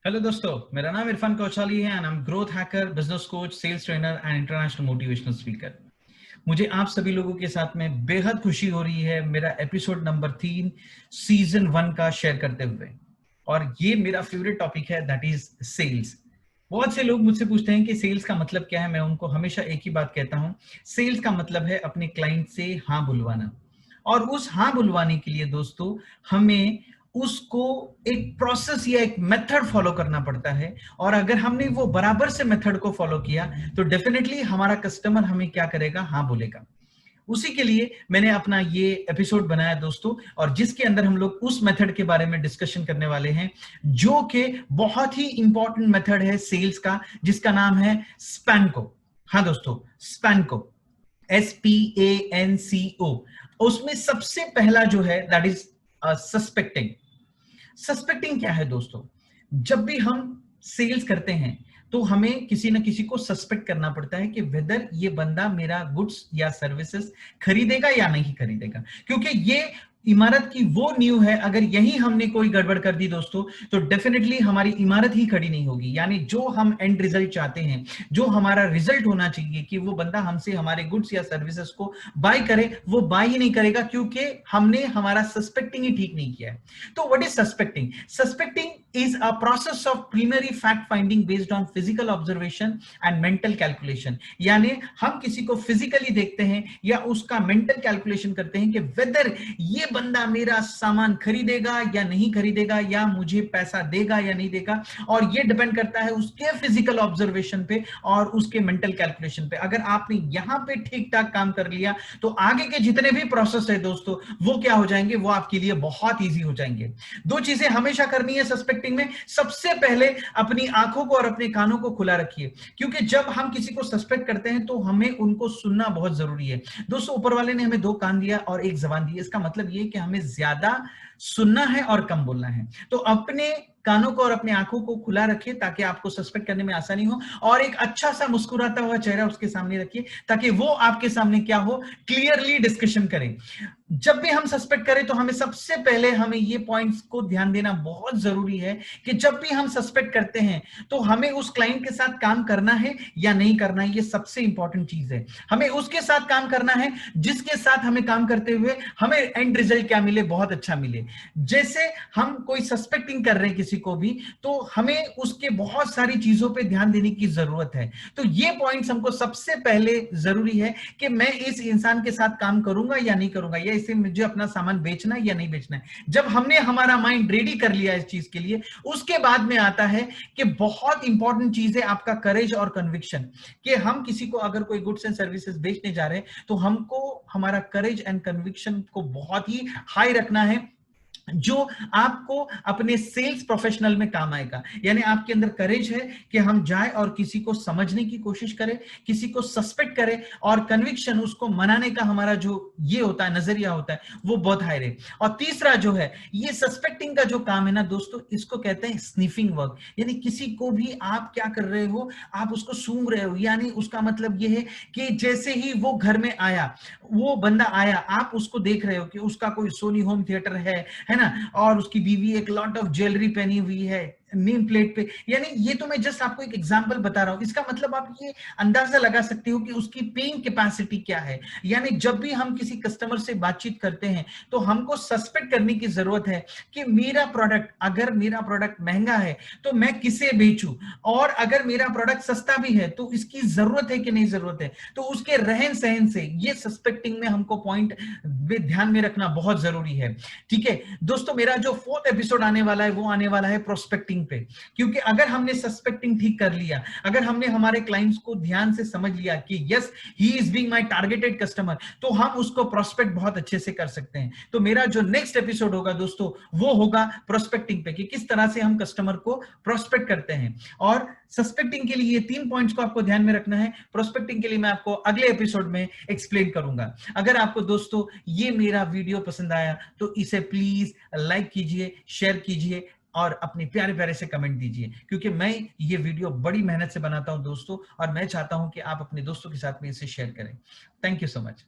Hello दोस्तों, मेरा नाम इरफान कौशाली है and I am growth hacker, business coach, sales trainer and international motivational speaker. मुझे आप सभी लोगों के साथ में बेहद खुशी हो रही है मेरा एपिसोड नंबर 3 सीजन 1 का शेयर करते हुए। और ये मेरा फेवरेट टॉपिक है, दैट इज सेल्स। बहुत से लोग मुझसे पूछते हैं कि सेल्स का मतलब क्या है। मैं उनको हमेशा एक ही बात कहता हूं, सेल्स का मतलब है अपने क्लाइंट से हाँ बुलवाना। और उस हाँ बुलवाने के लिए दोस्तों हमें उसको एक प्रोसेस या एक मेथड फॉलो करना पड़ता है। और अगर हमने वो बराबर से मेथड को फॉलो किया तो डेफिनेटली हमारा कस्टमर हमें क्या करेगा, हाँ बोलेगा। उसी के लिए मैंने अपना ये एपिसोड बनाया दोस्तों, और जिसके अंदर हम लोग उस मेथड के बारे में डिस्कशन करने वाले हैं जो कि बहुत ही इंपॉर्टेंट मेथड है सेल्स का, जिसका नाम है स्पैनको। हाँ दोस्तों, स्पैनको, SPANCO। उसमें सबसे पहला जो है दैट इज सस्पेक्टिंग। सस्पेक्टिंग क्या है दोस्तों? जब भी हम सेल्स करते हैं तो हमें किसी ना किसी को सस्पेक्ट करना पड़ता है कि वेदर ये बंदा मेरा गुड्स या सर्विसेज खरीदेगा या नहीं खरीदेगा, क्योंकि ये इमारत की वो नींव है। अगर यही हमने कोई गड़बड़ कर दी दोस्तों तो डेफिनेटली हमारी इमारत ही खड़ी नहीं होगी। यानी जो हम एंड रिजल्ट चाहते हैं, जो हमारा रिजल्ट होना चाहिए कि वो बंदा हमसे हमारे गुड्स या सर्विसेज को बाय करे, वो बाय ही नहीं करेगा, क्योंकि हमने हमारा सस्पेक्टिंग ही ठीक नहीं किया है। तो what is suspecting? Suspecting is a process of primary fact finding based on physical observation and mental calculation। यानी हम किसी को फिजिकली देखते हैं या उसका मेंटल कैलकुलेशन करते हैं कि वेदर ये बंदा मेरा सामान खरीदेगा या नहीं खरीदेगा, या मुझे पैसा देगा या नहीं देगा। और ये डिपेंड करता है उसके फिजिकल ऑब्जर्वेशन पे और उसके मेंटल कैलकुलेशन पे। अगर आपने यहां पे ठीक ठाक काम कर लिया तो आगे के जितने भी प्रोसेस है दोस्तों वो क्या हो जाएंगे, वो आपके लिए बहुत ईजी हो जाएंगे। दो चीजें हमेशा करनी है सस्पेक्टिंग में। सबसे पहले अपनी आंखों को और अपने कानों को खुला रखिए, क्योंकि जब हम किसी को सस्पेक्ट करते हैं तो हमें उनको सुनना बहुत जरूरी है। दोस्तों, ऊपर वाले ने हमें 2 कान दिया और 1 जबान दी, इसका मतलब ये कि हमें ज्यादा सुनना है और कम बोलना है। तो अपने कानों को और अपनी आंखों को खुला रखिए ताकि आपको सस्पेक्ट करने में आसानी हो, और एक अच्छा सा मुस्कुराता हुआ चेहरा उसके सामने रखिए ताकि वो आपके सामने क्या हो, क्लियरली डिस्कशन करें। जब भी हम सस्पेक्ट करें तो हमें सबसे पहले हमें ये पॉइंट्स को ध्यान देना बहुत जरूरी है कि जब भी हम सस्पेक्ट करते हैं तो हमें उस क्लाइंट के साथ काम करना है या नहीं करना है। ये सबसे इंपॉर्टेंट चीज है। हमें उसके साथ काम करना है जिसके साथ हमें काम करते हुए हमें एंड रिजल्ट क्या मिले, बहुत अच्छा मिले। जैसे हम कोई सस्पेक्टिंग कर रहे हैं किसी को भी, तो हमें उसके बहुत सारी चीजों पे ध्यान देने की जरूरत है। तो ये पॉइंट्स हमको सबसे पहले जरूरी है कि मैं इस इंसान के साथ काम करूंगा या नहीं करूंगा, या इसे मुझे अपना सामान बेचना है या नहीं बेचना है। जब हमने हमारा माइंड रेडी कर लिया इस चीज के लिए, उसके बाद में आता है कि बहुत इंपॉर्टेंट चीज है आपका करेज और कन्विक्शन। कि हम किसी को अगर कोई गुड्स एंड सर्विसेज बेचने जा रहे हैं तो हमको हमारा करेज एंड कन्विक्शन को बहुत ही हाई रखना है, जो आपको अपने सेल्स प्रोफेशनल में काम आएगा। यानी आपके अंदर करेज है कि हम जाए और किसी को समझने की कोशिश करें, किसी को सस्पेक्ट करें, और कन्विक्शन, उसको मनाने का हमारा जो ये होता है, नजरिया होता है, वो बहुत हाई रहे। और तीसरा जो है, ये सस्पेक्टिंग का जो काम है ना दोस्तों, इसको कहते हैं स्निफिंग वर्क। यानी किसी को भी आप क्या कर रहे हो, आप उसको सूंघ रहे हो। यानी उसका मतलब ये है कि जैसे ही वो घर में आया, वो बंदा आया, आप उसको देख रहे हो कि उसका कोई सोनी होम थिएटर है ना, और उसकी बीवी एक लॉट ऑफ ज्वेलरी पहनी हुई है नेम प्लेट पे। यानी ये तो मैं जस्ट आपको एक एग्जांपल बता रहा हूं, इसका मतलब आप ये अंदाजा लगा सकते हो कि उसकी पेइंग कैपेसिटी क्या है। यानी जब भी हम किसी कस्टमर से बातचीत करते हैं तो हमको सस्पेक्ट करने की जरूरत है कि मेरा प्रोडक्ट, अगर मेरा प्रोडक्ट महंगा है तो मैं किसे बेचूं, और अगर मेरा प्रोडक्ट सस्ता भी है तो इसकी जरूरत है कि नहीं जरूरत है। तो उसके रहन सहन से ये सस्पेक्टिंग में हमको पॉइंट ध्यान में रखना बहुत जरूरी है। ठीक है दोस्तों, मेरा जो 4th एपिसोड आने वाला है वो आने वाला है प्रोस्पेक्टिंग पे। क्योंकि अगर हमने सस्पेक्टिंग ठीक कर लिया, अगर हमने हमारे क्लाइंट्स को ध्यान से समझ लिया कि yes he is being my targeted customer, तो हम उसको प्रोस्पेक्ट बहुत अच्छे से कर सकते हैं। तो मेरा जो नेक्स्ट एपिसोड होगा दोस्तों वो होगा प्रोस्पेक्टिंग पे, कि किस तरह से हम कस्टमर को प्रोस्पेक्ट करते हैं। और सस्पेक्टिंग के लिए ये 3 पॉइंट्स को आपको ध्यान में रखना है। प्रोस्पेक्टिंग के लिए मैं आपको अगले एपिसोड में एक्सप्लेन करूंगा। अगर आपको दोस्तों ये मेरा वीडियो पसंद आया तो इसे प्लीज लाइक कीजिए, शेयर कीजिए और अपने प्यारे प्यारे से कमेंट दीजिए, क्योंकि मैं ये वीडियो बड़ी मेहनत से बनाता हूं दोस्तों, और मैं चाहता हूं कि आप अपने दोस्तों के साथ में इसे शेयर करें। Thank you so much.